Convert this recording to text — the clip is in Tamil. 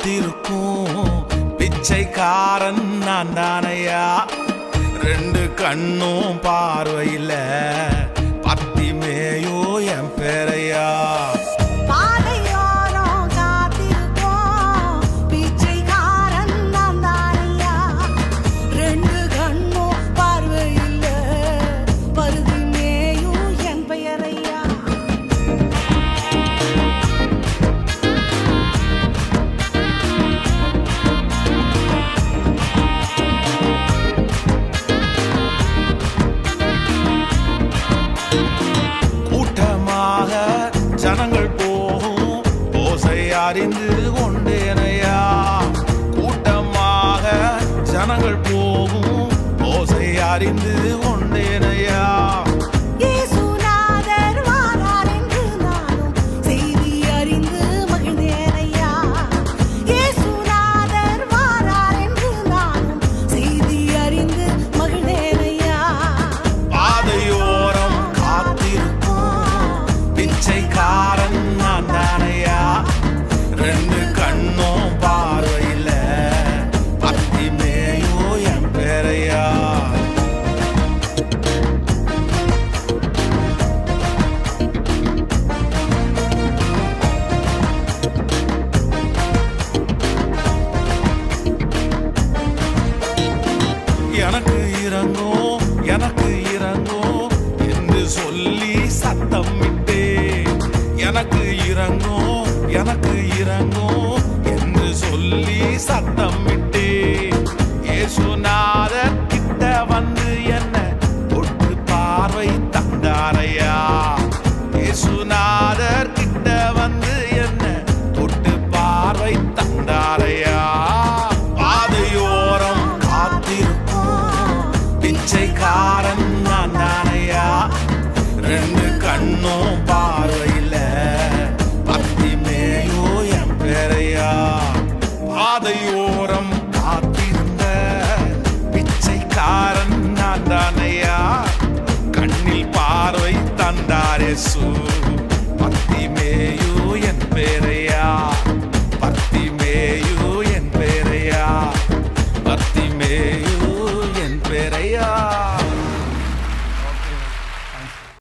காத்திருக்கும் பிச்சைக்காரன் நான் தானையா. ரெண்டு கண்ணும் பார்வையில பத்திமேயோ என் பேரையா. ஜனங்கள் போகும் ஓசை அறிந்து கொண்டேனையா. கூட்டமாக ஜனங்கள் போகும் ஓசை அறிந்து கொண்டேனையா. ரெண்டு கண்ணும் பார்வையில பத்திமேயோ என் பேரையா. எனக்கு இறங்கும் எனக்கு இறங்கும் என்று சொல்லி சத்தம் விட்டே. எனக்கு இறங்கும் எனக்கு இறங்கும் என்று சொல்லி சத்தம் விட்டே. இயேசுநாதர் கிட்ட வந்து என்ன தொட்டு பார்வை தந்தாரையா. இயேசுநாதர் கிட்ட வந்து என்ன தொட்டு பார்வை தந்தாரையா. பாதையோரம் காத்திருக்கும் பிச்சைக்காரன் நான் தானையா. ரெண்டு கண்ணும் பார்வையில பத்திமேயோ என் பேரையா. பாதையோரம் காத்திருந்த பிச்சைக்காரன் நான் தானையா. கண்ணில் பார்வை தந்தார் இயேசு. பத்திமேயோ என் பேரையா. பத்திமேயோ என் பேரையா. பத்திமேயோ